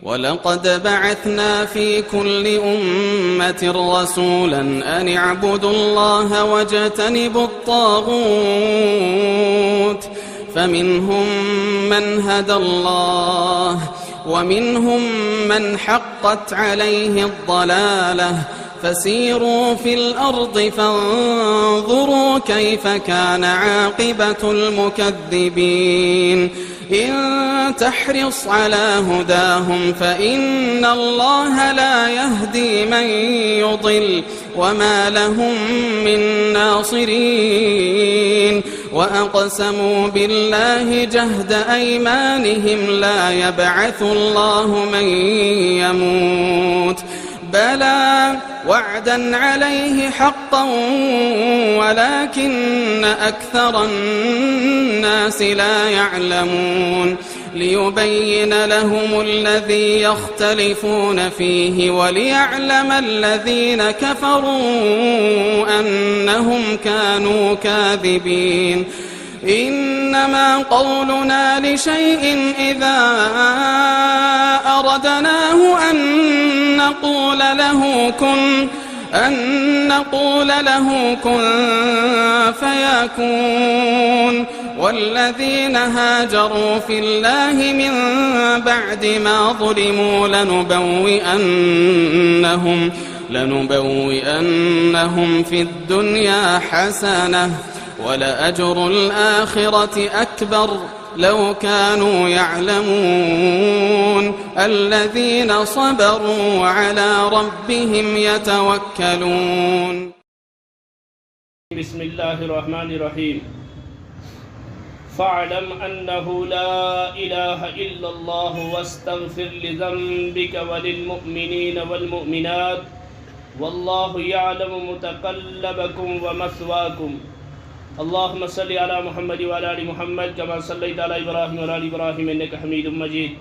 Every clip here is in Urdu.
وَلَقَدْ بَعَثْنَا فِي كُلِّ أُمَّةٍ رَسُولًا أَنِ اعْبُدُوا اللَّهَ وَاجْتَنِبُوا الطَّاغُوتَ فَمِنْهُمْ مَنْ هَدَى اللَّهُ وَمِنْهُمْ مَنْ حَقَّتْ عَلَيْهِ الضَّلَالَةُ فَسِيرُوا فِي الْأَرْضِ فَانظُرُوا كَيْفَ كَانَ عَاقِبَةُ الْمُكَذِّبِينَ إن تحرص على هداهم فإن الله لا يهدي من يضل وما لهم من ناصرين وأقسموا بالله جهد أيمانهم لا يبعث الله من يموت بلى وعدا عليه حقا ولكن أكثر الناس لا يعلمون ليبين لهم الذي يختلفون فيه وليعلم الذين كفروا أنهم كانوا كاذبين إنما قولنا لشيء إذا أردناه أن نقول له كن فيكون والذين هاجروا في الله من بعد ما ظلموا لنبوئنهم في الدنيا حسنة ولأجر الآخرة أكبر لو كانوا يعلمون الذين صبروا وعلى ربهم يتوكلون بسم الله الرحمن الرحيم فاعلم أنه لا إله إلا الله واستغفر لذنبك وللمؤمنين والمؤمنات والله يعلم متقلبكم ومثواكم اللهم صل على محمد وعلى آل محمد كما صليت على إبراهيم وعلى آل إبراهيم إنك حميد مجيد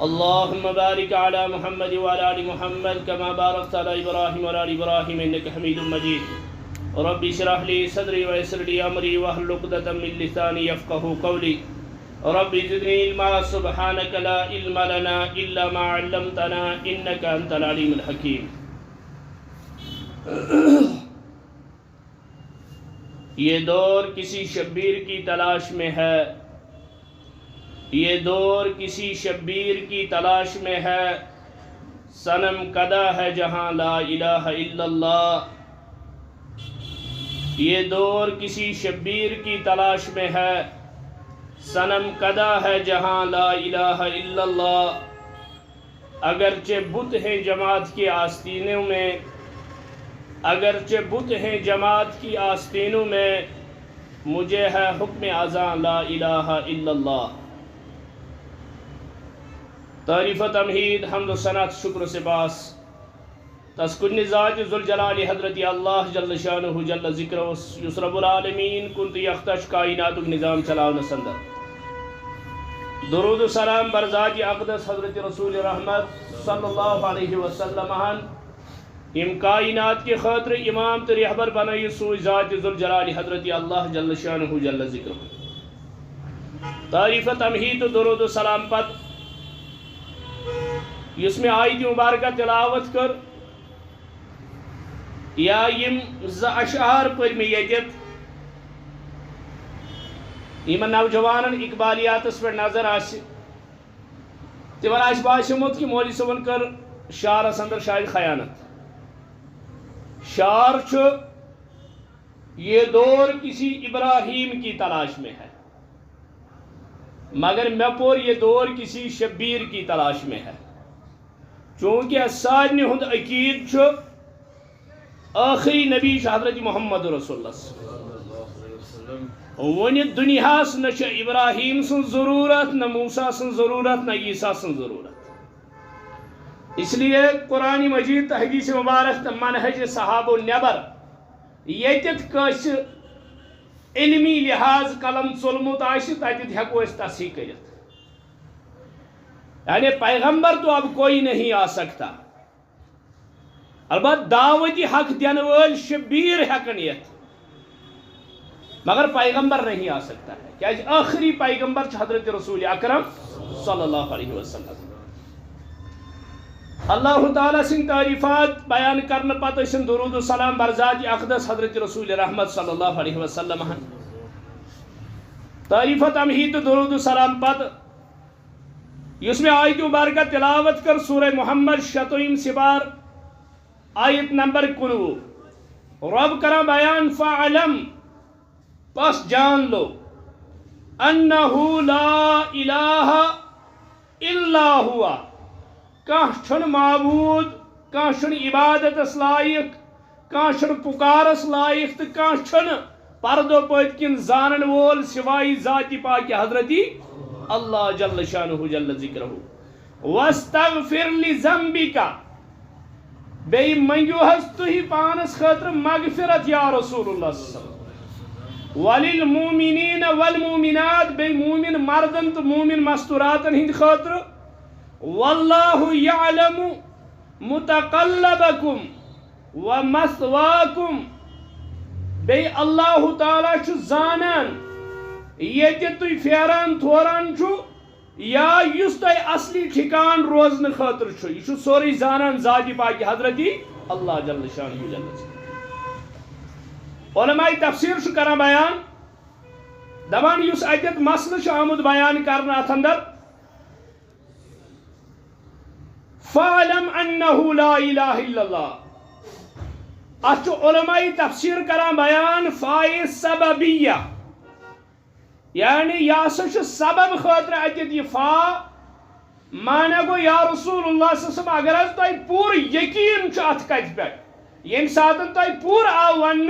اللهم بارك على محمد وعلى آل محمد كما باركت على إبراهيم وعلى آل إبراهيم إنك حميد مجيد ربي اشرح لي صدري ويسر لي أمري واحلل عقدة من لساني يفقهوا قولي ربي زدني علما سبحانك لا علم لنا إلا ما علمتنا إنك أنت العليم الحكيم یہ دور کسی شبیر کی تلاش میں ہے صنم کدا ہے جہاں لا الہ الا اللہ یہ دور کسی شبیر کی تلاش میں ہے صنم کدا ہے جہاں لا الہ الا اللہ اگرچہ بت ہیں جماعت کی آستینوں میں مجھے ہے حکم اذاں لا الہ الا اللہ تعریف و تمہید حمد و ثنا شکر و سپاس تسکن ذات ذوالجلال حضرت اللہ جل شانہ جل ذکر یس رب العالمین کن تو یختش کائنات نظام چلاؤ سندر درود و سلام بر ذات اقدس حضرت رسول رحمت صلی اللہ علیہ وسلم ام کائنات کے خاطر امام تو رہبر بنائی سوئی ذات ذوالجلال حضرت اللہ جل شانہ جل ذکر تعریف تمہید و درود و سلام پت اس میں آیت مبارکہ تلاوت کر یا یم اشعار پر میں یجت یمن نوجوانن اقبالیاتس پر نظر آسی تمن آس باسیومت کہ مولوی صاحبن کر شعرس اندر شاید خیانت شعر چھو یہ دور کسی ابراہیم کی تلاش میں ہے مگر میں پور یہ دور کسی شبیر کی تلاش میں ہے چونکہ سارنی ہند عقید چھو آخری نبی حضرت محمد رسول اللہ ون دنیاس نہ ابراہیم سن ضرورت نہ موسیٰ سن ضرورت نہ عیسیٰ سن ضرورت اس لیے قرآن مجید تحدیث مبارک تو منہج صحابہ نیبر یتت کس علمی لحاظ قلم ژولمت آسہ تتت ہیکو اس تصحیح کرت یعنی پیغمبر تو اب کوئی نہیں آ سکتا البتہ دعوتی حق دین ول شبیر ہیکن یت مگر پیغمبر نہیں آ سکتا ہے کیا آخری پیغمبر حضرت رسول اکرم صلی اللہ علیہ وسلم اللہ تعالیٰ سن تعریفات بیان کرنے پتہ سن درود و سلام برزاد اقدس حضرت رسول رحمت صلی اللہ علیہ وسلم تعریفات امہی تو درود و سلام پتہ اس میں آیت مبارکہ تلاوت کر سورہ محمد شتویم سپار آیت نمبر 19 رب کرا بیان فعلم پس جان لو انہو لا الہ الا ہوا کان چھن معبود کان چھن عبادت اس لائق کان چھن پکار اس لائق تو کان چھن پردو پت کن زانن وول سوائی ذاتی پاک حضرتی اللہ جل شانہ جل ذکرہ واستغفر لذنبک بے منگیو ہس تھی پانس خاطر مغفرت یا رسول اللہ صلی اللہ علیہ وسلم وللمومنین والمومنات بے مومن مردن تو مومن مستوراتن ہند خاطر واللہ یعلم متقلبکم ومثواکم بے اللہ تعالیٰ چھو زانان یہ تھی پھیران تھوران چھو یا یس تھی اصلی ٹھکان روزن خاطر چھو یہ چھو سوری زانان ذاتی پاکی حضرتی اللہ جل شانہ جل علماء تفسیر چھو کرنا بیان دبان یس ایت مسئلہ چھو آمد بیان کرنا اتھندر فَعَلَمْ أَنَّهُ لَا إِلَهِ إِلَّا اللَّهِ اچھو علماء تفسیر کرنا بیان فائے سببیہ یعنی یا سچ سبب خاطر اتت یہ فا مانا گو یا رسول اللہ صلی اللہ علیہ وسلم اگر از تھی پور یقین ات کت پہ یم ساتن تھی پور آو ون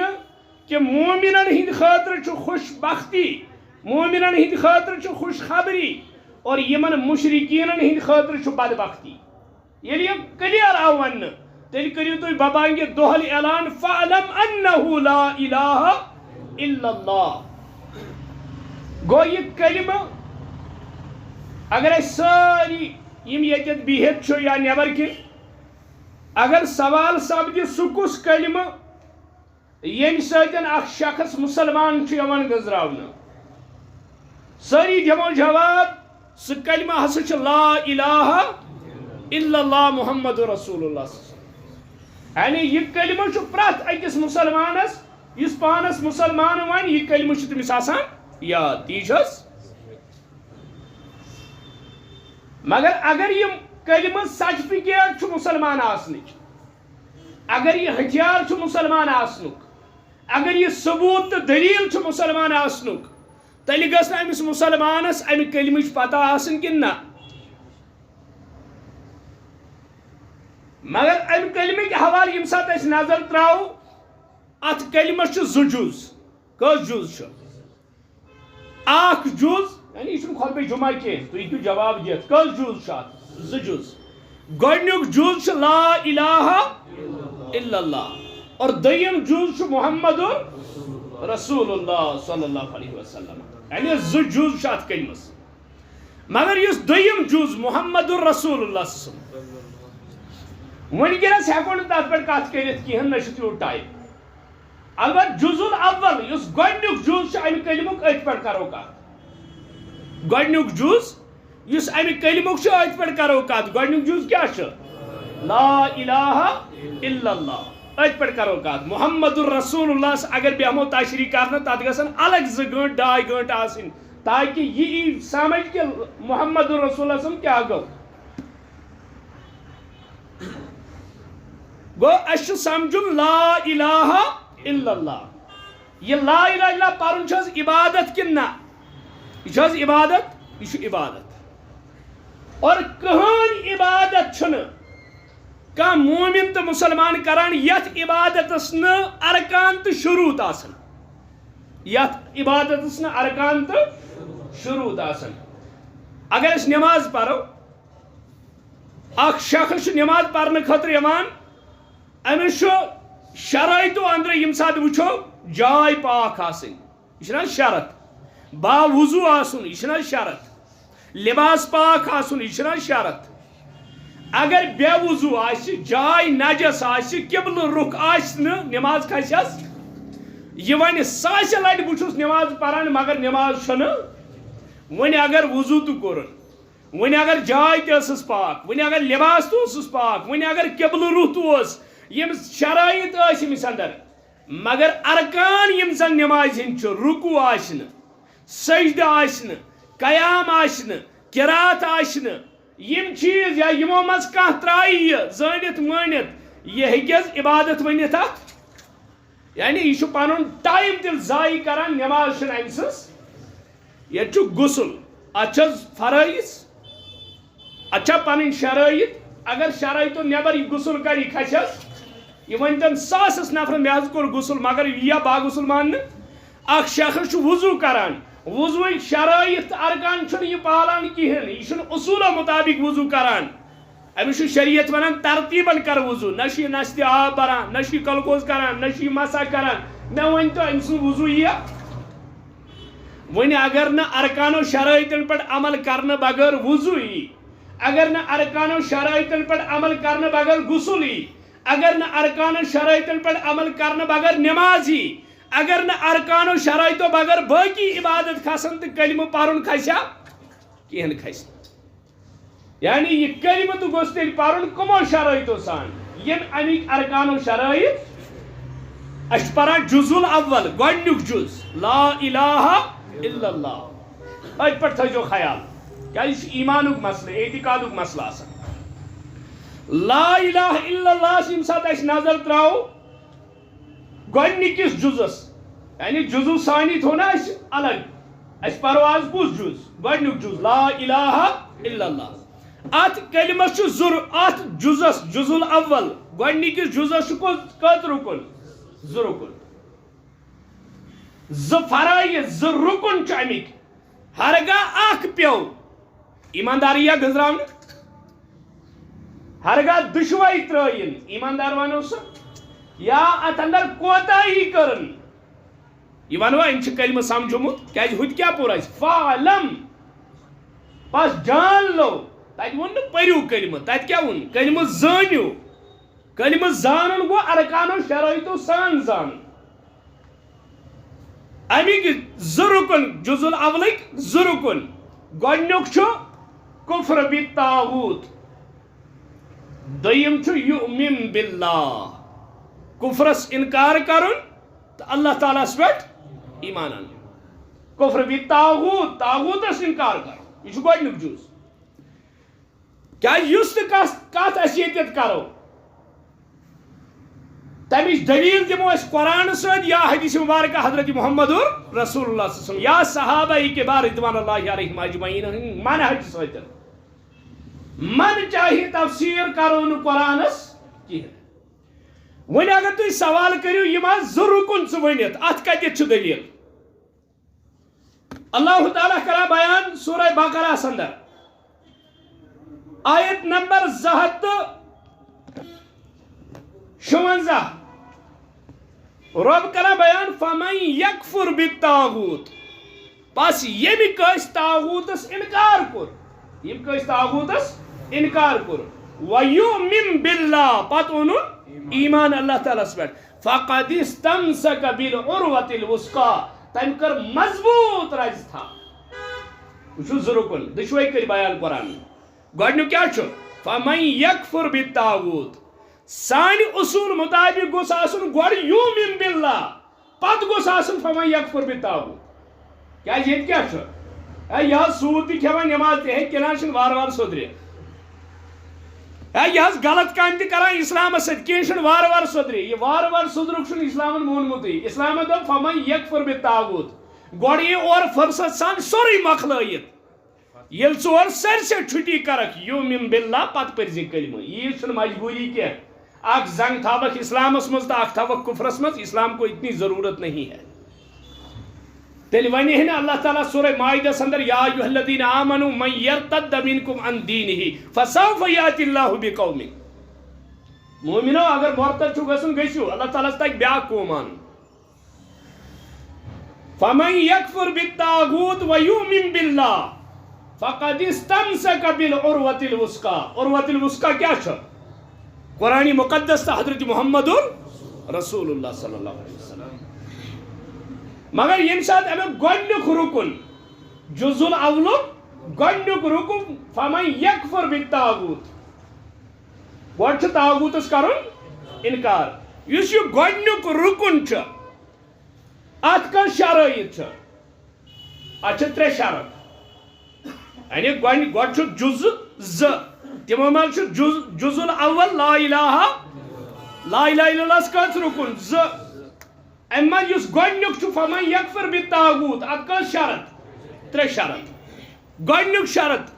کہ مومنن ہند خاطر چھ خوش بختی مومنن ہند خاطر چھ خوش خبری اور یمن مشرکینن ہند خاطر چھ بدبختی یعنی یہ کلیئر آو ون تیل کریو تو ببانگے دوہل اعلان فَعْلَمْ أَنَّهُ لَا إِلَهَ إِلَّا اللَّهِ گو یہ کلمہ اگر ساری یم یتت بہت چھو یا نیبر کی اگر سوال سپدی سکس کلمہ یم ساتن اخ شخص مسلمان چھو یوان گزراونا ساری دمو جواب سہ کلمہ ہسا چھ لا الہ الا اللہ محمد رسول اللہ صلی اللہ علیہ وسلم یعنی یہ کلمہ چھ پرت اکس مسلمانس اس پانس مسلمان ون یہ کلمہ چھ تمس آسان یاد تیجس مگر اگر یہ کلمہ سرٹیفکیٹ چھ مسلمان آسنچ اگر یہ ہتھیار چھ مسلمان آسنک اگر یہ ثبوت تو دلیل چھ مسلمان آسنک تیل گھس امس مسلمانس امہ کلمچ پتہ آسن کن نہ مگر ام کلمک حوالہ یم سات اس نظر تراو ات کلمس چھ زٕ جز کس جز چھ اخ جز یعنی یہ خطبہ جمعہ کی تو یہ جواب دیت کس جز چھ ات زٕ جز گۄڈنیُک جز چھ لا الہ الا اللہ اور دویم جز چھ محمد رسول اللہ صلی اللہ علیہ وسلم یعنی زٕ جز چھ ات کلمس مگر یس دویم جز محمد رسول اللہ صلی اللہ علیہ وسلم ونکس ہیکو نا تر پہ کت کرت کہین نہ تیوت ٹائم البتہ جز الاول اس گۄڈنیُک جز امہ کلمک ات پہ کرو کت گۄڈنیُک جز اس امہ کلمک ات پہ کرو کت گۄڈنیُک جز کیا لا الہ الا اللہ ات پہ کرو کت محمد الرسول اللہ اگر بیہمو تشریح کرنا تت گھن الگ 2 گھنٹہ 2.5 گھنٹہ آسن تاکہ یہ سمجھ کہ محمد الرسول اللہ کیا گو گو اس سمجھن لا الہ الا اللہ یہ لا الہ الا اللہ پرن چھس عبادت کن نہ یہ عبادت یہ عبادت اور کہن عبادت چھن کا مومن تو مسلمان کران یت عبادتس نہ ارکان تو شروط آسن یت عبادتس نہ ارکان تو شروط آسن اگر اس نماز پڑھو اخ شخص نماز پڑھنے خاطر یوان امس شرائطو اندر یم سات وچھو جائے پاک آسن یہ شرط با وضو آسن یہ شرط لباس پاک آسن یہ شرط اگر بے وضو آس جائے نجس آس قبل رخ آس نماز کھسس یہ ون ساس لٹ بہس نماز پران مگر نماز ون اگر وضو تو کورن ون اگر جائے تس پاک ون اگر لباس تس پاک ون اگر قبل رخ یم شرائط امس اندر مگر ارکان یم زن نماز ہند رکوع آشن سجدہ آشن قیام آشن قرات آشن یم چیز یا یمو مز کانٛہہ ترائی زانت مانت یہ ہیکس عبادت ونت ات یعنی یہ پن ٹائم تل ضائع کران نماز ام سز یہ غسل ات فرائض ات پن شرائط اگر شرائطو نبر یہ غسل کر یہ کھسس یہ ونتن ساسس نفر مے حظ کور غسل مگر یہ با غسل مان اخ شخص وضو کران وضو شرائط ارکان چھ یہ پالان کہین یہ اصول مطابق وضو کران امس شریعت ونان ترتیبن کر وضو نش نست آب بران نش کلکوز کران نش مسا کران مے ون تو امس وضو یہ ون اگر نہ ارکانو شرائطن پہ عمل کرنے بغیر وضو یہ اگر نہ ارکانو شرائطن پہ عمل کرنے بغیر غسل یہ اگر نہ ارکانو شرائطن پہ عمل کرنے بغیر نماز ہی اگر نہ ارکانو شرائطو بغیر باقی عبادت کھسن تو کلمہ پرن کھسیا کہن کھس یعنی یہ کلمہ تو گوس تیل پرن کمو شرائطو سان یم امیک ارکانو شرائط اش پران جز الاول گۄڈنیُک جز لا الہ الا اللہ ات پہ تھو خیال کیا یہ ایمانک مسئلہ اعتقادک مسئلہ آسان لا الہ الا اللہ یم سات اس نظر تراو گۄڈنِکِس جزس یعنی جزو ثانی تھو نا اس الگ اس پرواز کس جز گۄڈنیُک جز لا الہ الا اللہ ات کلمس ات جزس جز الاول گۄڈنِکِس جزس کت رکن ز رکن ز فرائض ز رکن چھ امک ہرگاہ اخ پیو ایمانداری گزراون ہرگاہ دشوائی ترائن ایماندار ونو سا یا ات اندر کوتاہی کرن یہ ونو ام کلمہ سمجھمت کیا ہت کیا پور فعلم پس جان لو تت ون پریو کلمہ تت کیا ون کلمہ زانیو کلمہ زانن گو ارکانو شرائطو سان زان امیک زرکن جز الاولک زرکن گۄڈنیُک چھُ کفر بالطاغوت دویم چھُ یؤمن باللہ کفرس انکار کرن تو اللہ تعالیٰ اس پہ ایمان ان کفر بالطاغوت طاغوتس انکار کرن یہ گۄڈنیُک جز کیا یُس تہ کت اس ییٚتٮ۪تھ کرو تمچ دلیل دمو اس قرآن سۭتۍ یا حدیث مبارکہ حضرت محمد رسول اللہ صلی اللہ علیہ وسلم یا صحابہ کبار رضوان اللہ علیہم اجمعین منہج سۭتۍ من چاہیے تفسیر کرو نہ قرآنس کہین ون اگر تھی سوال کرو یہ ما ضرور ثہ ونت ات کتھ دلیل اللہ تعالیٰ کرا بیان سورہ بقرہ اندر آیت نمبر 256 رب کرا بیان فمن یکفر بالطاغوت پس یم کس طاغوتس انکار کور یم کس طاغوتس انکار کور ویؤمن باللہ پت اون ایمان اللہ تعالیٰ پہ فقد استمسک بالعروۃ الوثقی تم کر مضبوط رز تھا وچھو ضرور دشوئی کر بیان قرآن گۄڈنیُک کیا چھُ فمن یکفر بالطاغوت سان اصول مطابق گوس آسن گۄڈٕ یؤمن باللہ پت گوس آسن فمن یکفر بالطاغوت کیا یہ کیا چھُ یہ سود تہ کھیوان نماز تہ کینان چھن وار وار سودرِ یہ غلط کام تہ کران اسلام سۭتۍ کینٛہہ چھن وار وار سودرِ یہ وار وار سودرُک چھُنہٕ اسلامن مونمُتٕے اسلامن دوٚپ فمن یکفر بالطاغوت گۄڈٕ یہِ اورٕ فرصت سان سورُے مۄکلٲیِتھ ییٚلہِ ژٕ اورٕ سٲرسٕے چھُٹی کرکھ یؤمن باللہ پتہٕ پٔرزِ کلمہ یہِ چھُنہٕ مجبوری کینٛہہ اخ زنگ تھاوک اسلامس مز تو اخ تھاوک کفرس مز اسلام کو اتنی ضرورت نہیں ہے تیل ونی ہے نا اللہ تعالیٰ سورہ مائدہ اندر یا ایھا الذین آمنوا من یرتد منکم عن دینہ فسوف یأتی اللہ بقوم مومنو اگر مرتد چھو گژھن گژھو اللہ تعالیٰ تک بیاکھ قوم ان فمن یکفر بالطاغوت ویؤمن باللہ فقد استمسک بالعروۃ الوثقی عروۃ الوثقی کیا چھو قرآن مقدس تھا حضرت محمد رسول اللہ صلی اللہ علیہ وسلم مگر یم سات امیک گۄڈنیُک رکن جز الاولُک گۄڈنیُک رُکُن فمن یکفر بالطاغوت گۄڈٕ چھُ طاغوٗتس کرُن اِنکار یُس یہِ گۄڈنیُک رُکُن چھُ اتھ کٔژ شرٲیِط چھِ اتھ چھِ 3 شرط یعنی گۄڈٕ چھُ جُزٕ 2 تِمو منٛز چھُ جُزُ الاول لا الہ الا اللہس کٔژ رُکُن 2 امہِ منٛز یُس گۄڈنیُک چھُ فمن یکفر بالطاغوت اتھ کٔژ شرط 3 شرط گۄڈنیُک شرط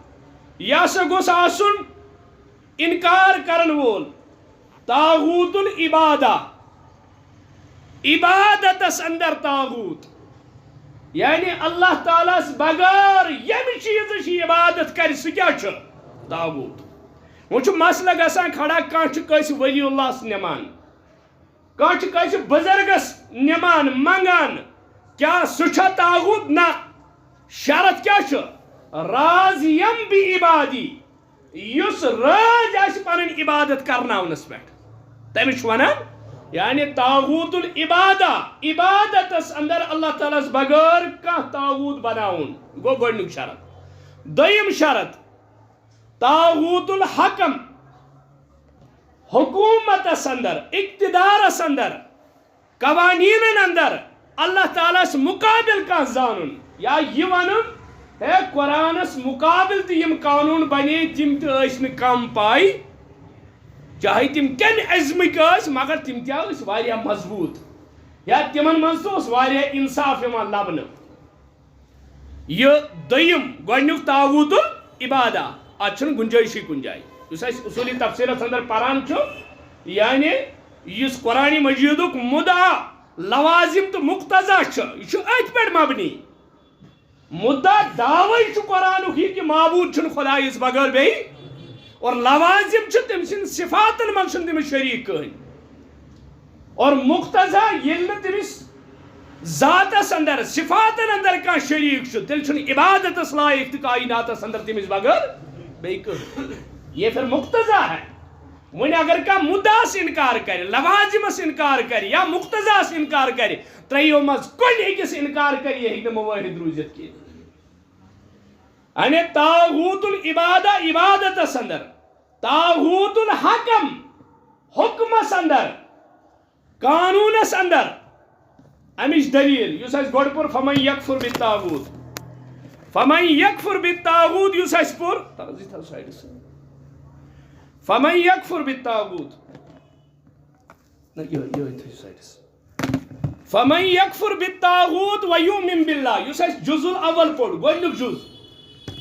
یہِ ہسا گوٚژھ آسُن انکار کرن وول طاغوت العبادہ عبادتس اندر طاغوت یعنی اللہ تعالیٰ بغیر ییٚمہِ چیٖزٕچ عبادت کرِ سُہ کیٛاہ چھُ طاغوت وۄنۍ چھُ مسلہٕ گژھان کھڑا کانٛہہ چھُ کٲنٛسہِ ولی اللہس نِمان کانٛہہ چھُ کٲنٛسہِ بُزرگس نِمان منگان کیٛاہ سُہ چھا طاغوت نہ شرط کیٛاہ چھُ راضیم بعبادی یُس رٲضۍ آسہِ پنٕنۍ عبادت کرناونس پٮ۪ٹھ تٔمِس چھُ ونان یعنی طاغوت العبادہ عبادتس اندر اللہ تعالیٰ بغیر کانٛہہ طاغوت بناوُن گوٚو گۄڈنیُک شرط دوٚیِم شرط طاغوت الحکم حکومتس اندر اقتدارس اندر قوانینن اندر اللہ تعالیٰ مقابل کانٛہہ زانُن یا یہِ ونُن ہے قرآنس مقابل تہِ یِم قانوٗن بنے تِم تہِ ٲسۍ نہٕ کم پاے چاہے تِم کمہِ عزمٕکۍ ٲسۍ مگر تِم تہِ ٲسۍ واریاہ مضبوٗط یا تِمن منٛز تہِ اوس واریاہ انصاف یِوان لبنہٕ یہِ دوٚیِم گۄڈنیُک طاغوت العبادہ اتھ چھُنہٕ گُنجٲیشٕے کُنہِ جایہِ یُس اَسہِ اصوٗلی تفصیٖلس اندر پران چھُ یعنی یُس قرآنِ مجیٖدُک مُدعا لوازم تہٕ مقتضا چھُ یہِ چھُ أتھۍ پٮ۪ٹھ مبنی مدعا دعوے چھُ قرآنُک یہِ کہِ معبوٗد چھُنہٕ خۄدایس بغٲر بیٚیہِ اور لوازم چھُ تٔمۍ سٕنٛدۍ صفاتن منٛز چھُنہٕ تٔمِس شریٖک کٕہٕنۍ اور مقتضا ییٚلہِ نہٕ تٔمِس ذاتس اندر صفاتن اندر کانٛہہ شریٖک چھُ تیٚلہِ چھُنہٕ عبادتس لایق تہِ کائناتس اندر تٔمِس بغٲر بیٚیہِ کٕہٕنۍ یہ پھر مقتضا ہے وۄنۍ اگر کانٛہہ مدعاس انکار کرِ لوازمس انکار کرِ یا مقتضاس انکار کرِ ترٛیو منٛز کُنہِ أکِس انکار کرِ یہِ ہیٚکہِ نہٕ مُوٲحِد روٗزِتھ کینٛہہ یعنی طاغوت العبادہ عبادتس اندر طاغوت الحکم حکمس اندر قانونس اندر امِچ دلیل یُس اَسہِ گۄڈٕ پوٚر فمن یکفر بالطاغوت فمن یکفر بالطاغوت یُس اَسہِ پوٚر فمن یکفر بالطاغوت فمن یکفر بالطاغوت ویؤمن باللہ یُس اَسہِ جُز الاول پوٚر گۄڈنیُک جُز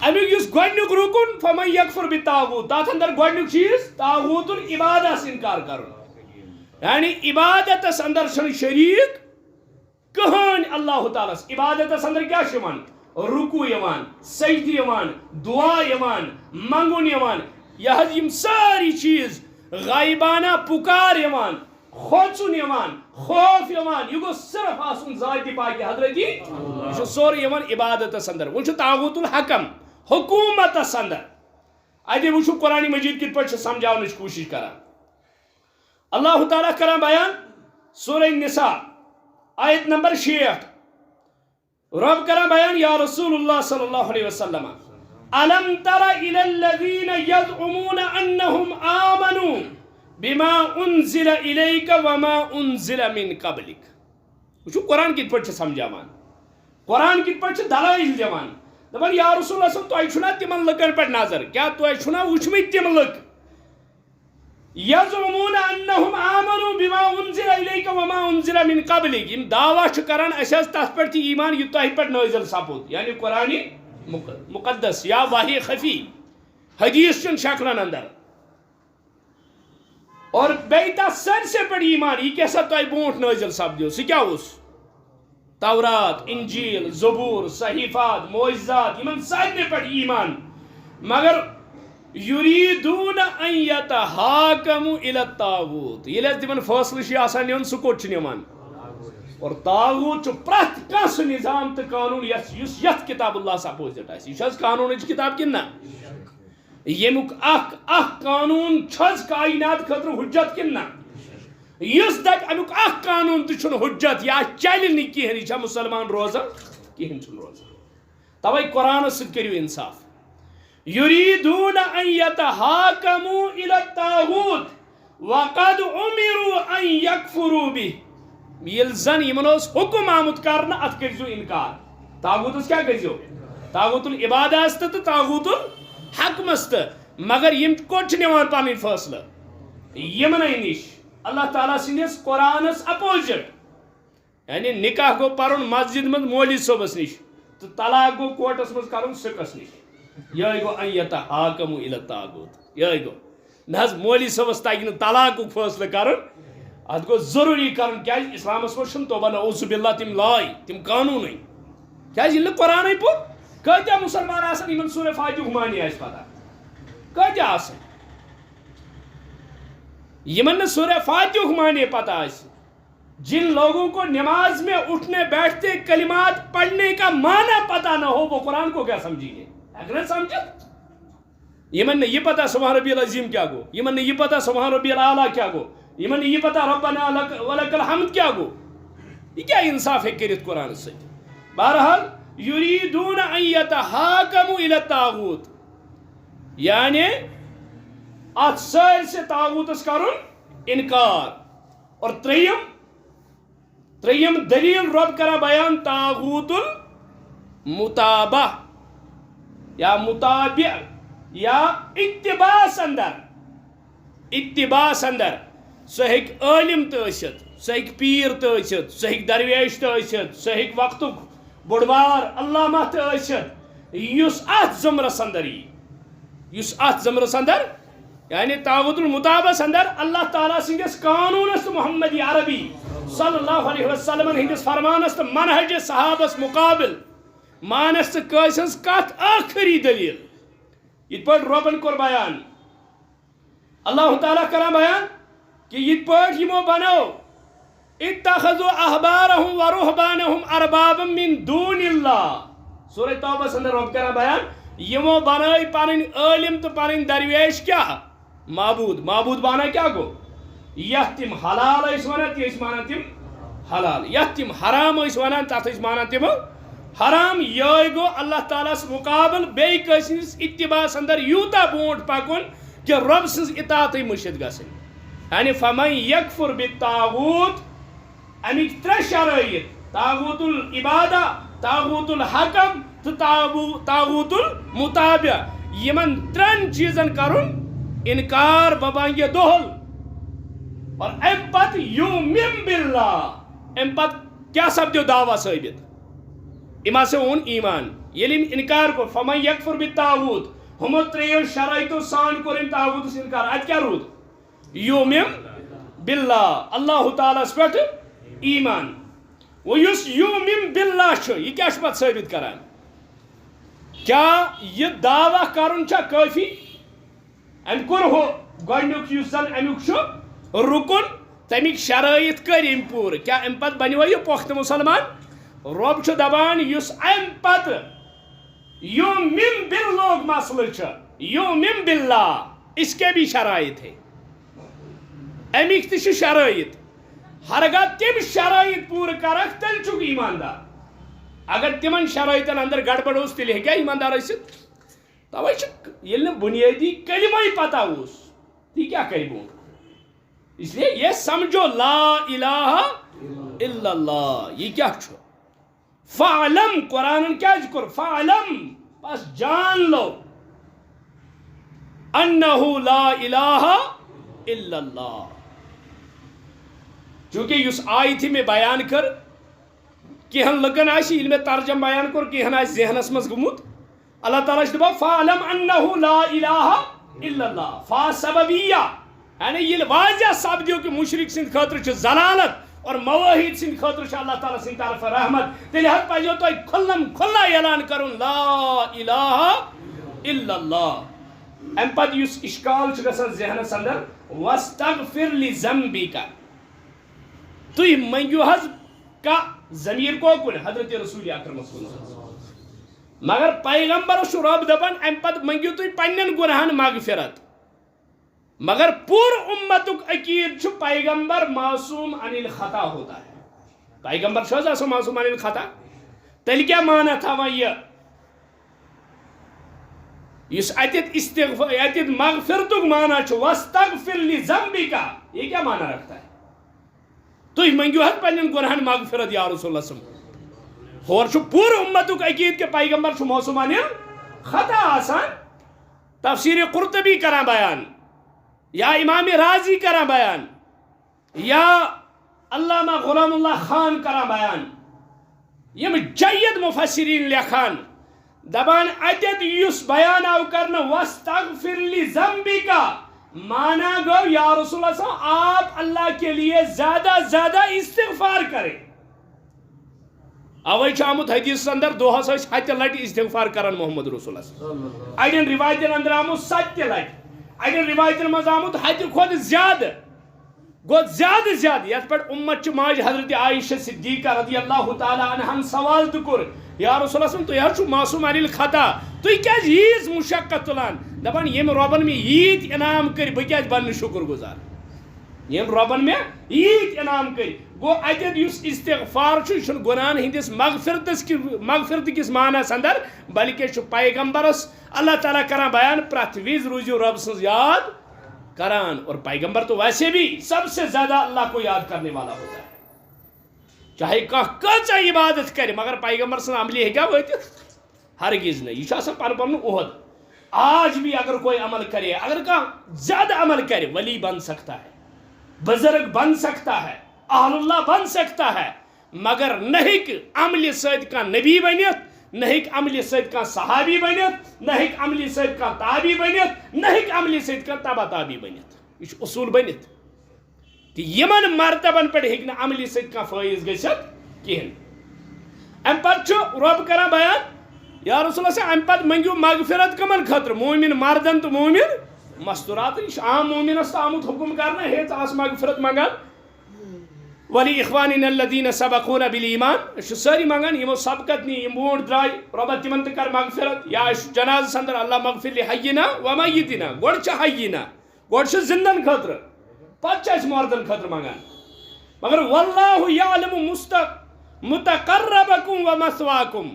امیُک یُس گۄڈنیُک رُکُن فمن یکفر بالطاغوت تتھ اندر گۄڈنیُک چیٖز طاغوت العبادہس انکار کرُن یعنی عبادتس اندر چھُنہٕ شریٖک کٕہٕنۍ اللہ تعالیٰ ہس عبادتس اندر کیٛاہ چھُ یِوان رُکوٗع یِوان سجدٕ یِوان دعا یِوان منگُن یِوان یہِ حظ یِم سٲری چیٖز غایبانہ پُکار یِوان کھوژُن یِوان خوف یِوان یہِ گوٚژھ صرف آسُن ذاتِ پاکہِ حضرتی یہِ چھُ سورُے یِوان عبادتس اندر وۄنۍ چھُ طاغوت الحکم حکوٗمتس اندر اَتہِ وٕچھو قرآنِ مجیٖد کِتھ پٲٹھۍ چھُ سمجھاونٕچ کوٗشش کران اللہ تعالیٰ کران بیان سورہ نساء آیت نمبر 60 رب کران بیان یا رسول اللہ صلی اللہ علیہ وسلم الم تر الى الذین یزعمون انہم آمنوا بما انزل الیک وما انزل من قبلک وچھو قرآن کِتھ پٲٹھۍ چھُ سمجھاوان قرآن کِتھ پٲٹھۍ چھُ دلائل دِوان دپان یا رسول اللہ صلی تۄہہِ چھُنا تِمن لُکن پٮ۪ٹھ نظر کیٛاہ تۄہہِ چھُنا وٕچھمٕتۍ تِم لُکھ یزعمون انہم آمنوا بما انزل الیک وما انزل من قبلک یِم دعویٰ چھِ کران اَسہِ حظ تتھ پٮ۪ٹھ تہِ ایمان یہِ تۄہہِ پٮ۪ٹھ نٲزِل سپُد یعنی قرآنِ مقدس یا وحی خفی حدیث چن شکلن اندر اور بیٚیہِ تتھ سٲرسٕے پٮ۪ٹھ ایمان یہِ کیٛاہ سا تۄہہِ برونٛٹھ نٲزِل سپدیو سُہ کیٛاہ اوس تورات انجیل زبور صحیفات معجزات یِمن سارنٕے پٮ۪ٹھ ایمان مگر یریٖدوٗنَ ان یتحاکموا الی الطاغوت ییٚلہِ حظ تِمن فٲصلہٕ چھُ آسان نیُن سُہ کوٚت چھُ نِوان اور طاغوت چھُ پرٛٮ۪تھ کانٛہہ سُہ نظام تہٕ قانوٗن یُس یتھ کتاب اللہس اپوزِٹ آسہِ یہِ چھِ حظ قانوٗنٕچ کِتاب کِنہٕ نہ ییٚمیُک اکھ قانوٗن چھِ حظ کائنات خٲطرٕ حُجت کِنہٕ نہ یُس دپہِ امیُک اکھ قانوٗن تہِ چھُنہٕ حُجت یا چلہِ نہٕ کِہیٖنۍ یہِ چھا مُسلمان روزان کِہیٖنۍ چھُنہٕ روزان توے قرآنس سۭتۍ کٔرِو انصاف یریدون ان یتحاکموا الی الطاغوت وقد امروا ان یکفروا به یل زن یمن اوس حکم آمت کرنا ات کرزو انکار طاغوتس کیا کرزو طاغوت العبادہ است تو طاغوت الحکم است مگر یم کوٹ نوان پنن فیصلہ یمن نش اللہ تعالیٰ سندس قرآنس اپوزٹ یعنی نکاح گو پرن مسجد من مولوی صبس نش تو طلاق گو کوٹس مز کرن سکس نش یہ گو ان یتحاکموا الی الطاغوت یہ گو نہ مولوی صبس تگہ طلاق فیصلہ کرن ات گو ضروری کرن کیا اسلامس مز توبہ نعوذ باللہ تم لائی تم قانون کیا یہ قرآن پور کتیا مسلمان آسن یمن سورہ فاتحہ معنی آس پتہ کتیا آسن یمن سورہ فاتحہ معنی پتہ آس جن لوگوں کو نماز میں اٹھنے بیٹھتے کلمات پڑھنے کا معنی پتہ نہ ہو وہ قرآن کو کیا سمجھیں گے اگر سمجھے یمن نے یہ پتہ سبحان ربی العظیم کیا گو یمن نے یہ پتہ سبحان ربی الاعلیٰ کیا گو یمن نے یہ پتہ ربنا ولک الحمد کیا گو یہ کیا انصاف ہے کرت قرآن سے بہرحال یریدون ان یتحاکموا الی الطاغوت یعنی ات سر سے طاغوتس کرن انکار اور تریم دلیل رب کرا بیان طاغوت المتابع یا متابع یا اتباع اندر سہ ہیک عالم تو ثت سہ ہیک پیر تو ثت سہ ہیک درویش تو ثت سہ ہیک وقتک بڑوار علامہ تو ثت یس ات زمرس اندر یعنی طاغوت المتابع اندر اللہ تعالیٰ سندس قانونس تو محمدی عربی صلی اللہ علیہ وسلم ہندس فرمانس تو منہج صحابس مقابل مانس تو کس کت آخری دلیل یہ پہ ربن کور بیان اللہ تعالیٰ کران بیان کہ یہ پہ یمو بنو اتخذوا احبارهم ورهبانهم اربابا من دون اللہ سورہ توبہ اندر رب کران بیان یمو بنائی پنن عالم تو پنن درویش کیا معبود بانا کیا گو یت تم حلال اس ونان تی اس مانان تم حلال یت تم حرام اس ونان تت اس مانان تم حرام یہ گو اللہ تعالیٰ مقابل بی کس اتباع اندر یوتا بونٹ پکن کہ رب سز اطاعت مشد گسن یعنی فمن یکفر بالطاغوت امیک تر شرائط طاغوت العبادہ طاغوت الحکم تو طاغوت المتابع یمن ترن چیزن کرن انکار ببانگی دوہل اور ام پت یومن باللہ ام پت کیا سپدیو دعویٰ ثابت اما سے اون ایمان یلیم انکار کو فمن یکفر بالطاغوت ہمو تریو شرائطو سان کو ان طاغوت سے انکار آج کیا رود یومن باللہ اللہ تعالیٰ اس پٹ ایمان وہ یس یومن باللہ چھو یہ کیا شبت ثابت کران کیا یہ دعویٰ کرن چھا کافی ام کور ہو گوڑنیک یس زن امیک چھو رکن تمیک شرائط کر ام پور کیا ام پت بنیو یہ پخت مسلمان رب چھو دبان یس ام پت یومن باللہ مسئلہ چھو یومن باللہ اس کے بھی شرائط ہے امیک تش شرائط ہرگاہ تم شرائط پور کرک تل چھو ایماندار اگر تمن شرائطن اندر گڑبڑ اس تیل ہے کیا ایماندار اسد توے چھ یل بنیادی کلمہ ہی پتہ اس تی کیا کری بون اس لیے یہ سمجھو لا الہ الا اللہ یہ کیا چھو فعلم قرآن کیا ذکر فعلم بس جان لو انہو لا الہ الا اللہ چونکہ اس آیت میں بیان کر کہن لگن آشی علم ترجم بیان کر کہن آش ذہنس مز گمت اللہ تعالیٰ دپا فعلم انہو لا الہ الا اللہ فا سببیہ یعنی یہ واضح سبدیو کہ مشرک سند خاطر چھ ضلالت اور موحد سند خاطر چھ اللہ تعالیٰ سند طرف رحمت تیلے حق پاجو تو کھلم کھلا اعلان کرن لا الہ الا اللہ ام پت یس اشکال چھ گژھان ذہنس اندر واستغفر لذنبک تُہۍ منگیو حض کا ضمیر کو کن حضرت رسول اکرم صلی اللہ علیہ وسلم مگر پیغمبر شو رب دپان ام پت منگیو تُہۍ پنن گناہن مغفرت مگر پور امتک عقید چھو پیغمبر معصوم عن الخطا ہوتا ہے پیغمبر چھو ایسا معصوم عن الخطا تیل کیا معنی تھا وہ یہ اس اتت استغفار اتت مغفرتک مانا چھو واستغفر لذنبک یہ کیا مانا رکھتا ہے؟ تُہۍ منگیو حد پنن گناہن مغفرت یا رسول اللہ صلی اللہ علیہ وسلم. ہور چھو پور امتک عقید کے پیغمبر چھو معصومان خطا آسان. تفسیر قرطبی کران بیان یا امام رازی کران بیان یا علامہ غلام اللہ خان کران بیان یم جید مفسرین لکھان دبان اتت یس بیان آو کرنا واستغفر لذنبک مانا گو یا رسول اللہ صلی اللہ علیہ وسلم آپ اللہ کے لیے زیادہ زیادہ استغفار کریں. اوے چھ آمت حدیث اندر دۄہس ٲسۍ 7 لٹہِ استغفار کران محمد رسول اللہ. اڑین روایتن اندر آمت 7 لٹہِ اڑین روایتن مز آمت حد کھۄتہٕ زیادٕ گو زیادٕ زیادٕ یتھ پٮ۪ٹھ امت چھ ماج حضرت عائشہ صدیقہ رضی اللہ تعالی عنہن سوال تہِ کوٚر یا رسول اللہ تُہۍ حظ چھُو معصوم عن الخطا تُہۍ کیٛازِ ییٖژ مشقت تُلان دپان ییٚمۍ رۄبن مےٚ ییٖتۍ انعام کٔرۍ بہٕ کیٛازِ بنہٕ نہٕ شُکر گُزار ییٚمۍ رۄبن مےٚ ییٖتۍ انعام کٔرۍ گو اتت یُس استغفار چھُ یہِ چھُنہٕ گۄناہن ہٕنٛدِس مغفرت کِس معنس اندر بلکہ چھُ پیغمبرس اللہ تعالیٰ کران بیان پرٛٮ۪تھ وِزِ روٗزِو رب سٕنٛز یاد کران اور پیغمبر تو ویسے بھی سب سے زیادہ اللہ کو یاد کرنے والا ہوتا ہے چاہے کچھ عبادت کرے مگر پیغمبر سن عملی ہے کیا وٲتِتھ ہرگز نہیں. یہ چھُ آسان پن پن عہد. آج بھی اگر کوئی عمل کرے اگر کانٛہہ زیادہ عمل کرے ولی بن سکتا ہے بزرگ بن سکتا ہے اہل اللہ بن سکتا ہے مگر نہ ہیٚکہِ عملہِ سۭتۍ کانٛہہ نبی بنِتھ نہ ہیٚکہِ عملہِ سۭتۍ کانٛہہ صحابی بنِتھ نہ ہیٚکہِ عملہِ سۭتۍ کانٛہہ تابی بنِتھ نہ ہیٚکہِ عملہِ سۭتۍ کانٛہہ تبا تابی بنِتھ. یہ چھُ اصوٗل بنِتھ کہ یمن مرتبن پٮ۪ٹھ ہیٚکہِ نہٕ عملہِ سۭتۍ کانٛہہ فٲیض گٔژھِتھ کِہیٖنۍ. امہِ پتہٕ چھُ رۄب کران بیان یا رسول اللہ امہِ پتہٕ منگیو مغفرت کمن خٲطرٕ مومن مردن تہٕ مومن مستوراتن. یہ چھُ عام مومنس تہٕ آمُت حکم کرنہٕ ہے ژٕ آس مغفرت منگان. ولی اخواننا الذین سبقونا بالایمان یہ ساری منگان یمو سبقت نی یم برونٛٹھ درٛاے رۄبا تِمن تہِ کر مغفرت. یا جنازس اندر اللہ مغفر لحینا ومیتنا گۄڈٕ چھِ حینا گۄڈٕ چھِ زندن خٲطرٕ پتہٕ چھِ أسۍ مردن خٲطرٕ منگان. مگر واللہ یعلم متقربکم ومثواکم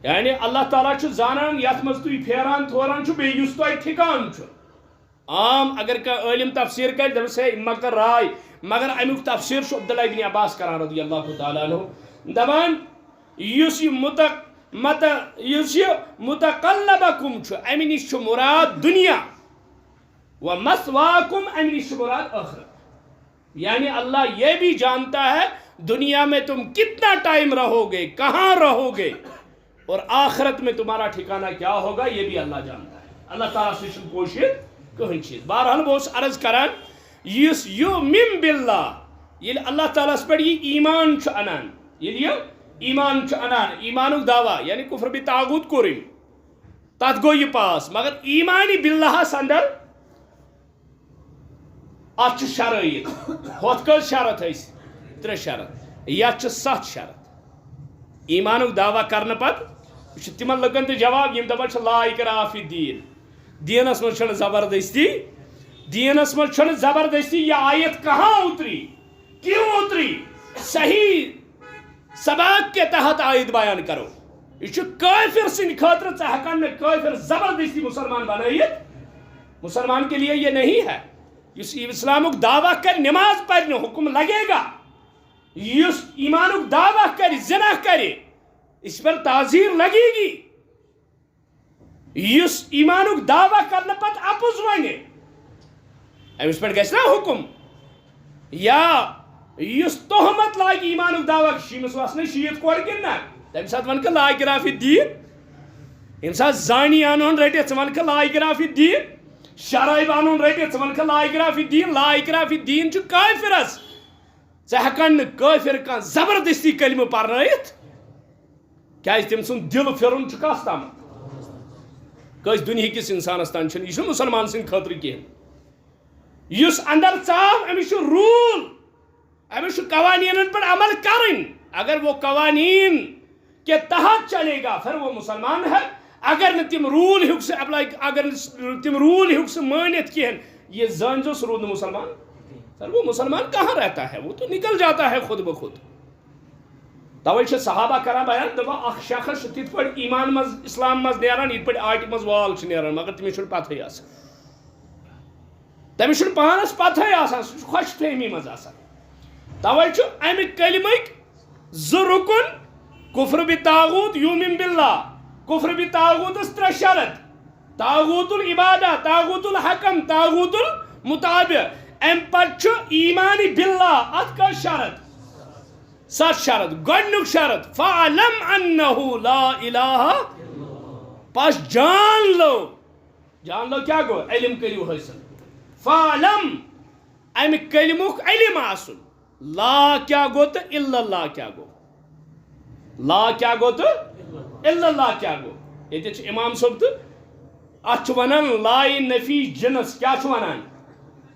یعنی اللہ تعالیٰ چھُ زانان یتھ منٛز تُہۍ پھیران تھوران چھُ بیٚیہِ یُس تۄہہِ ٹھِکان چھُ. عام اگر کانٛہہ عٲلم تفسیر کرِ دپس ہے مہ کر راے مگر امیُک تفسیر چھُ عبداللہ ابن عباس کران رضی اللہ تعالیٰ عنہ دپان یُس یہِ متقلبکم چھُ امہِ نِش چھُ مراد دنیا ومثواکم امہِ نِش چھُ مراد ٲخرت. یعنی اللہ یہ بھی جانتا ہے دنیا میں تم کتنا ٹائم رہو گے کہاں رہو گے اور آخرت میں تمہارا ٹھکانہ کیا ہوگا یہ بھی اللہ جانتا ہے. اللہ تعالیٰ سے چھُنہٕ کوشش کٕہٕنۍ چیٖز. بہرحال بہٕ اوسُس عرض کران یُس یُؤمن باللہ ییٚلہِ اللہ تعالیٰ ہس پٮ۪ٹھ یہِ ایمان چھُ انان ییٚلہِ یہِ ایمان چھُ انان ایمانُک دعوا یعنی کفر بطاغوت کوٚر أمۍ تتھ گوٚو یہِ پاس مگر ایمانِ بِاللہس اندر اتھ چھِ شرٲیِط ہۄتھ کٔژ شرط ٲسۍ 3 شرط یتھ چھِ 7 شرط. ایمانُک دعوا کرنہٕ پتہٕ یہِ چھُ تِمن لُکن تہِ جواب یِم دپان چھِ لا اکراہ فی الدین دینس منٛز چھنہٕ زبردستی دینس منٛز چھنہٕ زبردستی. یہ آیت کہاں اتری کیوں اتری صحیح سباق کے تحت آیت بیان کرو. یہ چھُ کافر سٕنٛدِ خٲطرٕ ژٕ ہٮ۪کان نہٕ کافر زبردستی مسلمان بنٲیِتھ. مسلمان کے لیے یہ نہیں ہے. یُس اسلامُک دعویٰ کر نماز پرِ حکم لگے گا یُس ایمانُک دعویٰ کر زنا کرے اس پر تعزیر لگے گی. یُس ایمانُک دعویٰ کرنہٕ پتہٕ اپُز وَنہِ أمِس پٮ۪ٹھ گژھِ نا حکم. یا یُس تہمت لاگہِ ایمانُک دعویٰ شیٖنس وسنٕے شیٖت کورِ کِنہٕ نہ تمہِ ساتہٕ وَنکھٕ لا اکراہ فی الدین. ییٚمہِ ساتہٕ زانی انہون رٔٹِتھ ژٕ وَنکھٕ لا اکراہ فی الدین. شرٲبۍ انہون رٔٹِتھ ژٕ وَنکھٕ لا اکراہ فی الدین. لا اکراہ فی الدین چھُ کٲفرس. ژٕ ہٮ۪کان نہٕ کٲفر کانٛہہ زبردستی کلمہٕ پرنٲیِتھ کیٛازِ تٔمۍ سُنٛد دِل پھِرُن چھُ کس تامتھ کٲنٛسہِ دُنہِکِس اِنسانس تام چھُنہٕ. یہِ چھُنہٕ مُسلمان سٕنٛدِ خٲطرٕ کینٛہہ. یُس اندر ژاو أمِس چھُ روٗل أمِس چھُ قوانیٖنن پٮ۪ٹھ عمل کرٕنۍ. اگر وہ قوانین کے تحت چلے گا پھر وہ مسلمان ہے. اگر نہٕ تِم روٗل ہیوٚک سُہ اپلاے اگر نہٕ تِم روٗل ہیوٚک سُہ مٲنِتھ کینٛہہ یہ زٲنۍزیو سُہ روٗد نہٕ مسلمان. پھر وہ مسلمان کہاں رہتا ہے وہ تو نکل جاتا ہے خود بخود. توے چھ صحابہ کران بیان دپان اخ شخص تت پٹ ایمان مز اسلام مز نیران یت پٹ آٹہِ مز وال چھ نیران مگر تمس چھُنہٕ پتہٕے آسان تمس چھُنہٕ پانس پتہٕے آسان سُہ چھُ خۄش فہمی مز آسان توے چھُ امہِ کلمٕکۍ زٕ رکن کفر بالطاغوت یؤمن باللہ کفر بالطاغوتس 3 شرط طاغوت العبادہ طاغوت الحکم طاغوت المتابع ام پتہٕ چھُ ایمان باللہ اتھ کا شرط 7 شرط گۄڈنیُک شرط فعلم انہ لا الہ پس جان لو کیا گو علم کریو حاصل فعلم امہ کلمک علم آسن لا کیا گو تو الا اللہ کیا گو لا کیا گو تو الا اللہ کیا گو یہ امام صاحب تو ات ونان لا نفی جنس کیا ونان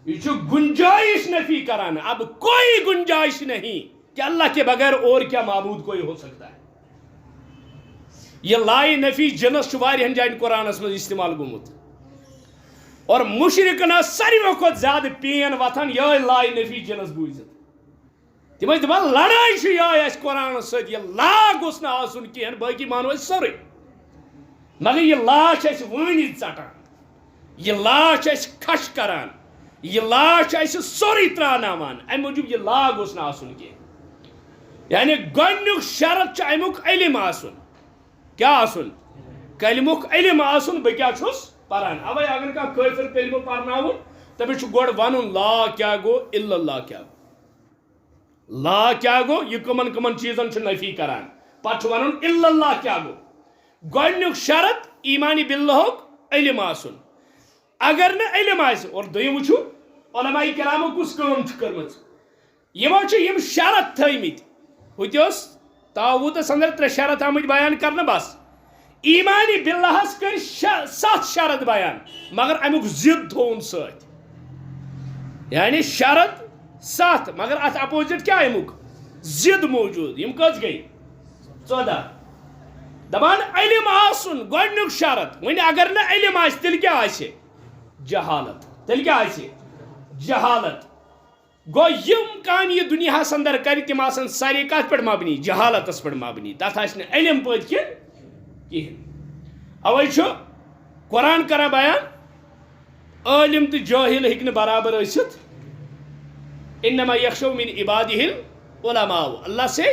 یہ گنجائش نفی کران اب کوئی گنجائش نہیں کہ اللہ کے بغیر اور کیا معبود کوئی ہو سکتا ہے یہ لا نفی جنس واریہن جائن قرآنس میں استعمال گومت اور مشرکن ساروی کھۄتہٕ زیادٕ پین وتھان یہ لا نفی جنس بوزت تم دپان لڑائی چھ یہ اس قرآن ست یہ لا گوس نہ آسن کہین باقی مانو اس سورے مگر یہ لا چھ اس وٲنِتھ ژٹان یہ لا چھ اس کھش کران یہ لا چھ اس سورے تراناوان ام موجوب یہ لا گوس نہ آسن کہین یعنی گۄڈنیُک شرط چھ امیُک علم آسن کیا آسن کلمُک علم آسن بہ کیا چھُس پران اوے اگر کانٛہہ کٲفِر کلمہ پرناوُن تٔمِس چھُ گۄڈٕ ونُن لا کیا گو الا اللہ کیا گو لا کیا گو یہ کمن کمن چیزن چھ نفی کران پتہ چھ ونُن الا اللہ کیا گو گۄڈنیُک شرط ایمان باللہُک علم آسن اگر نہ علم آسہِ اور دوٚیِم وٕچھو علماء کرامو کُس کٲم چھِ کٔرمٕژ یمو چھِ یِم شرط تھٲیمٕتۍ ہوتہِ اوس طاغوٗتس اندر 3 شرط آمٕتۍ بیان کرنہٕ بس ایمان باللہس کر 7 شرط بیان مگر امیُک ضد تھووُن سۭتۍ یعنی شرط 7 مگر ات اپوزٹ کیا امیُک ضد موجود یم کٔژ گٔے 14 دپان علم آسن گۄڈنیُک شرط وۄنۍ اگر نہ علم آسہِ تیٚلہِ کیٛاہ آسہِ جہالت تیٚلہِ کیٛاہ آسہِ جہالت گو یم کامہِ یہ دُنیاہس اندر کرِ تِم آسن سارے کتھ پٮ۪ٹھ مبنی جہالتس پٮ۪ٹھ مبنی تتھ آسہِ نہٕ علم پٲٹھۍ کِہیٖنۍ اوے چھُ قرآن کران بیان عالم تہٕ جٲہل ہیٚکہِ نہٕ برابر ٲسِتھ انما یخشوا من عباده العلماء اللہ سے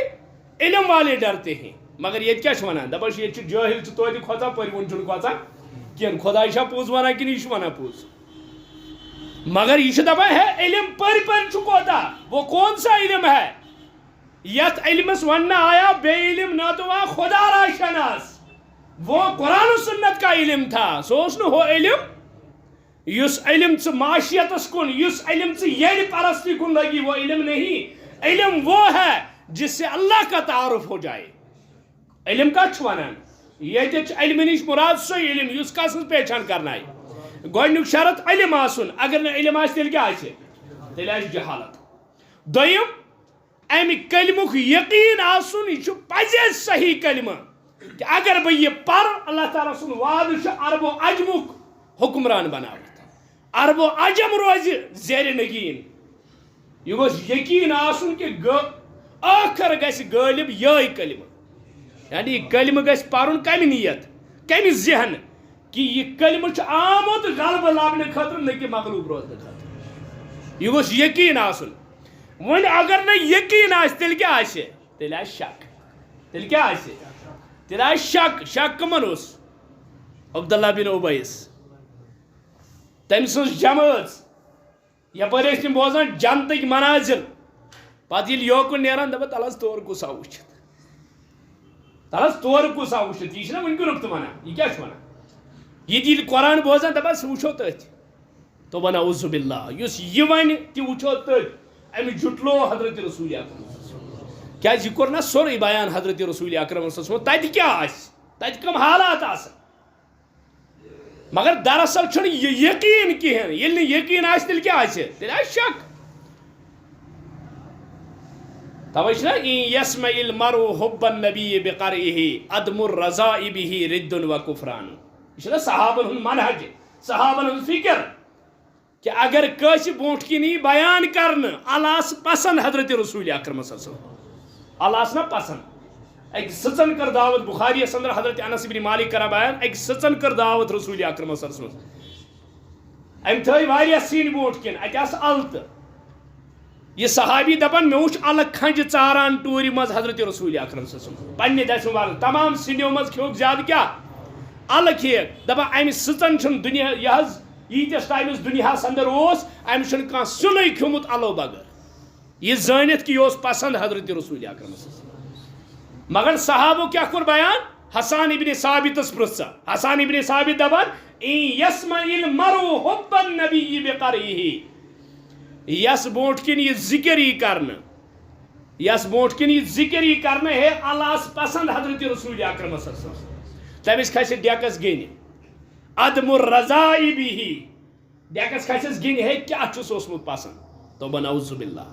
علم والے ڈرتے ہیں مگر یہ کیا چھ ونان دپان یہ جاہل چھ توتہِ کھوژان پٔرۍوُن چھُنہٕ کھوژان کینٛہہ خۄداے چھا پوٚز ونان کِنہٕ یہِ چھُ ونان پوٚز مگر یہ چھ دپان ہے علم پٔرۍ چھُ کوتاہ وہ کون سا علم ہے یتھ علمس وننہٕ آیا بے علم نہ تو وہاں خدا را شناس وہ قرآن و سنت کا علم تھا سو اس نے وہ علم یس علم ژٕ معاشیتس کن یس علم ژٕ ییٚلہِ پرستی کن لگی وہ علم نہیں علم وہ ہے جس سے اللہ کا تعارف ہو جائے علم کت چھ ونان یہ علم نش مراد سو علم یس کس پہچان کرنا گۄڈنیُک شرط علم آسن اگر نہ علم آسہِ تیٚلہِ کیٛاہ آسہِ تیٚلہِ آسہِ جہالت دوٚیِم امہِ کلمُک یقین آسن یہ چھُ پزے صحیح کلمہ کہ اگر بہ یہ پر اللہ تعالیٰ سن وعدہ چھ عرب و عجمک حکمران بناوت عرب و عجم روز زیر نگین یہ گوس یقین آسن کہ آخر گژھِ غٲلب یہے کلمہ یعنی یہ کلمہ گژھِ پرن کمہِ نیت کمہِ ذہن کہ یہ کلمہ چھ آمت غلبہ لبنہ خاطر نہ کہ مغلوب روزنہ خاطر یہ گوس یقین آسن وۄنۍ اگر نہ یقین آسہِ تیٚلہِ کیٛاہ آسہِ تیٚلہِ آسہِ شک تیٚلہِ کیٛاہ آسہِ تیٚلہِ آسہِ شک شک کمن اوس عبداللہ بن ابیس تٔمۍ سٕنٛز جمٲژ یپٲرۍ ٲسۍ تِم بوزان جنتٕکۍ مناظر پتہٕ ییٚلہِ یوکُن نیران دپان تل حظ تورٕ کُس آو وٕچھِتھ تل حظ تورٕ کُس آو وٕچھِتھ یہِ چھُنہ وٕنکیٚنُک تہِ ونان یہِ کیٛاہ چھُ ونان ییٚتہِ ییٚلہِ قرآن بوزان دپان سُہ وٕچھو تٔتھۍ دوٚپن اعوذ باللہ یُس یہِ ونہِ تہِ وٕچھو تٔتھۍ امہِ جُٹلو حضرت رسول اکرم کیٛازِ یہِ کوٚر نہ سورُے بیان حضرت رسول اکرم تتہِ کیٛاہ آسہِ تتہِ کم حالات آسن مگر دراصل چھُنہٕ یہِ یقین کِہیٖنۍ ییٚلہِ نہٕ یقین آسہِ تیٚلہِ کیٛاہ آسہِ تیٚلہِ آسہِ شک توے چھُنہ یسمع المرء حب النبی بقرئه عدم الرضاء به رد و کفران یہ چھُنہ صحابن ہُنٛد منہج صحابن ہُنٛد فکر کہ اگر کٲنٛسہِ برونٛٹھ کِنۍ یی بیان کرنہٕ اللہ آسہِ پسند حضرت رسول اکرم اللہ آسہِ نہ پسند ایک سچن کر دعوت بخاری اندر حضرت انس بن مالک کرا بیان ایک سچن کر دعوت رسول اکرم صلی اللہ علیہ وسلم ام تھوئی واریاہ سین بونٹ کن ات آس الت یہ صحابی دپان مے وچھ الگ کھنج ژاران ٹوری مز حضرت رسول اکرم صلی اللہ علیہ وسلم پنہ دس مبارک تمام سنیو مز کھیوک زیادہ کیا الگ کھیک دپان امہ سچن چھن دنیا یہ یتس ٹائمس دنیا اندر ام چھن کان سنے کھیومت الو بغیر یہ زانت کہ یہ پسند حضرت رسول اکرم صلی اللہ علیہ وسلم مگر صحابو کیا کور بیان حسان ابن ثابت پرژھا حسان ابن ثابت دپان ان یسمع المرء حب النبی بقرئہ یس بونٹ کن یہ ذکر ہی کرنا یس بونٹ کن یہ ذکر ہی کرنا ہے اللہ پسند حضرت رسول اکرم صلی اللہ علیہ وسلم تمس کھسہ ڈیکس گن عدم الرضاء به ڈیکس کھسس گن ہے کیا چھس اوسمت پسند تو بنعوذ باللہ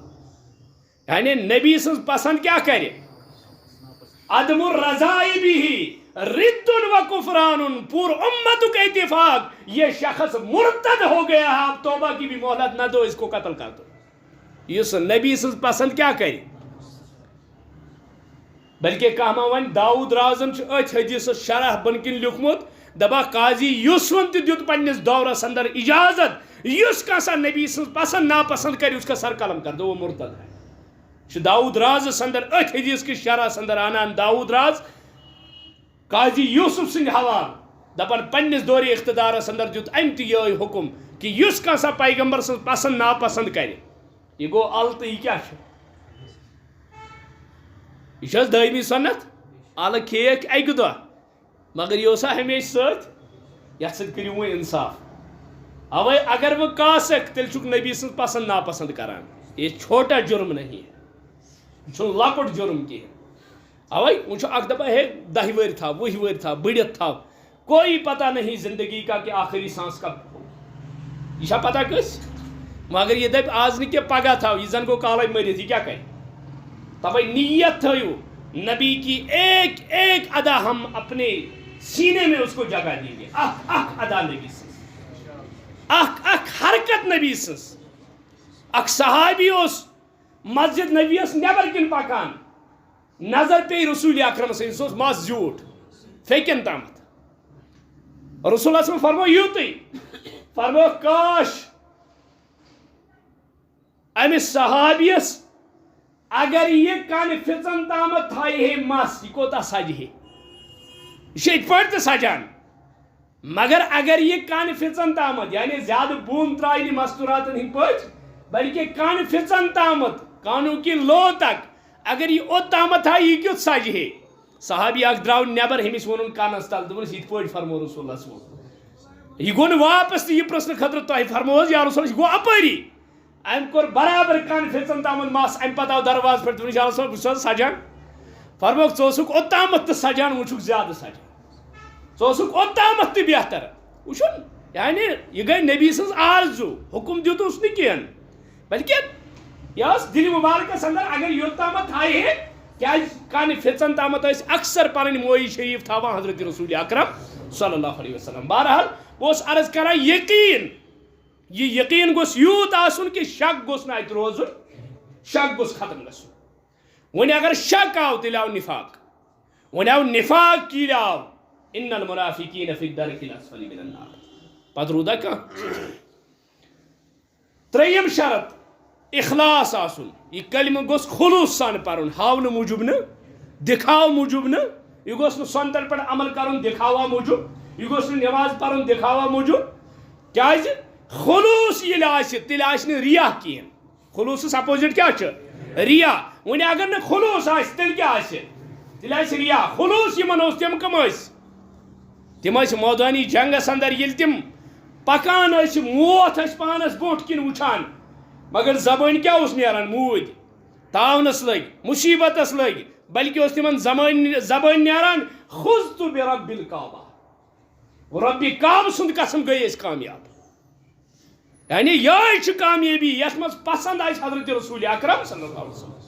یعنی نبی سن پسند کیا کرے عدم الرضاء به رد و کفران پور امت کا اتفاق یہ شخص مرتد ہو گیا ہے آپ توبہ کی بھی مہلت نہ دو اس کو قتل کر دو اس نبی سے پسند کیا کرے بلکہ کہما ون داؤد رازن ات حدیث شرح بنکن لکھمت دبا قاضی یوسفن تہ دیت پنس دورس اندر اجازت یس کسا نبی سے پسند ناپسند کرے اس کا سر قلم کر دو وہ مرتد ہے داؤد راز اندر ات حدیث کی شرح اندر آنان داؤد راز قاضی یوسف سند حوال دپان پنس دور اقتدارس اندر دیت ام تہ یہ حکم کہ یس کسا پیغمبر سن پسند ناپسند کرے یہ گو الت یہ کیا یہ دائمی سنت الگ کھیک اکہ دہ مگر یہ سا ہمیشہ ست یت ست کریو وہ انصاف اوے اگر وہ کاسک تیل چھک نبی سن پسند ناپسند کران یہ چھوٹا جرم نہیں ہے چھن لکٹ جرم کی اوے وہ اک دپا ہے 10 ور تھا 20 ور تھا بڑھت تھا کوئی پتہ نہیں زندگی کا کہ آخری سانس کب ہو یہ پتہ کس مگر یہ دپ آج نہ کہ پگہ تھا یہ زن کو کالے مرت یہ کیا کرے تبے نیت تھیو نبی کی ایک ایک ادا ہم اپنے سینے میں اس کو جگہ دیں گے اخ اخ ادا نبی سنس اخ اخ حرکت نبی سنس اخ صحابی اس مسجد نبی اس نیبر کن پکان نظر پہ رسول اکرم صلی اللہ علیہ وسلم مس زیوٹ فیکن تامت رسول اللہ صلی اللہ علیہ وسلم فرمو یوتی فرمو کاش امس صحابیس اگر یہ کان فچن تامت تھائی ہے مس یہ کوتا سج ہے یہ پہ سجان مگر اگر یہ کان فچن تامت یعنی زیادہ بون ترائی مستوراتن ہند پہ بلکہ کان فچن تامت کانوں کی لو تک اگر یہ اوتامت تھا یہ کیوں سج ہے صحابی اک دراو نیبر ہمس ون کانس تل دس یہ پہ فرمو رسول اللہ صلی اللہ علیہ وسلم یہ گو واپس یہ پرسن خطر تہ فرمو یا رسول اللہ گو اپری ام کور برابر کان فچن تامت مس ام پتہ آو درواز پہ دن یا رسول اللہ سجان فرمو ژوسک اوتامت تو سجان وچھک زیادہ سجان ژوسک اوتامت تہ بہتر وچھن یعنی یہ گئی نبی سن آرزو حکم دیت اس نہ کین بلکہ یس دل مبارکس اندر اگر یوتامت تھائی ہے کیا کان فچن تامت اکثر پن موئی شریف تھاوان حضرت رسول اکرم صلی اللہ علیہ وسلم بہرحال وہ عرض کرا یقین یہ یقین گوس یوت آسن کہ شک گوس نہ ات روزن شک گوس ختم گژھن ون اگر شک آو تیل آو نفاق ون آو نفاق کیل آو ان المنافقین فی الدرک الاسفل من النار پتہ رودا کانٛہہ ترٛیٚیِم شرط اخلاص آسن یہ کلمہ گوس خلوص سان پرن ہاؤن موجوب نہ دکھاو موجوب نہ یہ گوس نہ سنتن پر عمل کرن دکھاوا موجوب یہ گوس نہ نماز پرن دکھاوا موجوب کیاز خلوص یہ آسہ تیل آسہ نہ ریا کین خلوصس اپوزٹ کیا چھ ریا ون اگر نہ خلوص آسہ تیل کیا آسہ تیل آسہ ریا خلوص یمن اوس تم کم تم مودانی جنگس اندر یل تم پکان موت پانس بوٹ کن وچھان مگر زبان کیا اس نیران مود تاونس لگ مصیبتس لگ بلکہ اس تمن زبان نیران خذت برب الکعبہ رب کعبہ سند قسم گئی اس کامیاب یعنی یہ کامیابی یس مز پسند آئی حضرت رسول اکرم صلی اللہ علیہ وسلم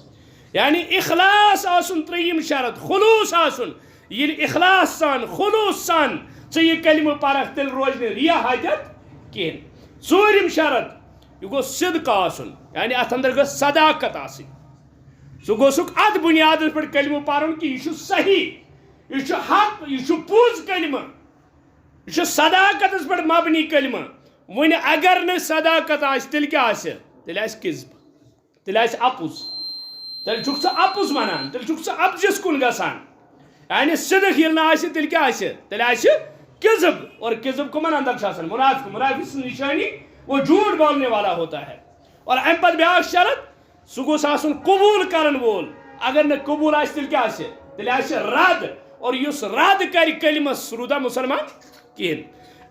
یعنی اخلاص آسن تریم شرط خلوص آسن یہ اخلاص سان خلوص سان ژے یہ کلمہ پرکھ تیل روز نہ ریا حاجت کہین ژوٗرِم شرط یہ گو صدق آسن یعنی ات اندر گژھ صداقت آسن سہ گوسک ات بنیاد پہ کلمہ پرن کہ یہ صحیح، یہ حق، یہ پوز کلمہ، یہ صداقت پہ مبنی کلمہ. ون اگر نہ صداقت آس تیل کیا آس؟ تیل آس کذب، تیل آس اپز، تیل چھک ژٕ اپز ونان، تیل چھک ژٕ اپزس کن گژھان. یعنی صدق ییٚلہِ نہٕ آسہِ تیٚلہِ کیٛاہ آسہِ؟ تیٚلہِ آسہِ کذب. اور کذب کمن اندر چھِ آسان؟ منافق. منافق سٕنٛز نشانی وہ جھوٹ بولنے والا ہوتا ہے. اور امہ پتہٕ بیٛاکھ شرط سہ گوٚژھ آسُن قبوٗل کرن وول. اگر نہٕ قبوٗل آسہِ تیٚلہِ کیٛاہ آسہِ؟ تیٚلہِ آسہِ رد. اور یُس رد کرِ کلمس سُہ روٗدا مُسلمان کِہیٖنۍ.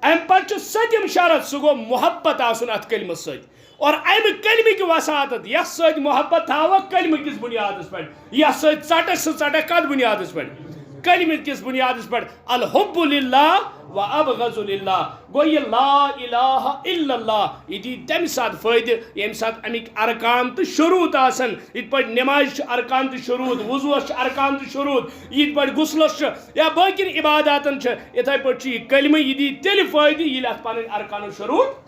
امہ پتہٕ چھُ سٔتِم شرط سُہ گوٚو محبت آسُن اتھ کلمس سۭتۍ. اور امہ کلمٕکۍ وساطت یتھ سۭتۍ محبت تھاوکھ کلمہٕ کِس بنیادس پٮ۪ٹھ، یتھ سۭتۍ ژٹکھ سُہ ژٹکھ کتھ بنیادس پٮ۪ٹھ؟ کلمہ کس بنیادس پہ. الحب للہ و ابغض للہ. گو یہ لا الہ الا اللہ یہ دی تمہ سات فائدہ یم سات امیک ارکان تو شروط آسن. یت پہ نماز ارکان تو شروط، وضوس ارکان تو شروط، یت پہ غسلس یا باقی عباداتن اتھے پہ یہ کلمہ یہ دی تیل فائدہ یل ات پن ارکان و شروط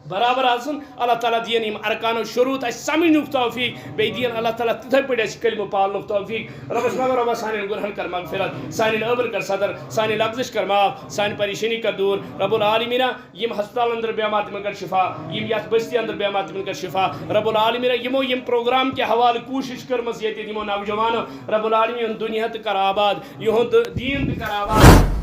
برابر آسن. اللہ تعالیٰ دین یم ارکان و شروط اس سمجھنک توفیق، بی دین اللہ تعالیٰ تتھے پہ اس کلمہ پالنک توفیق. ربس مگر ربا سانین گناہن کر مغفرت، سانین عبر کر صدر، سانین لغزش کر معاف، سان پریشانی کر دور. رب العالمین یم ہسپتال اندر بیمات من کر شفا، یم یت بستی اندر بیمات من کر شفا. رب العالمین یمو یم پروگرام کے حوالہ کوشش کرمس یت یمو نوجوانو، رب العالمین دنیا تہ کر آباد، یہند دین تہ کر آباد.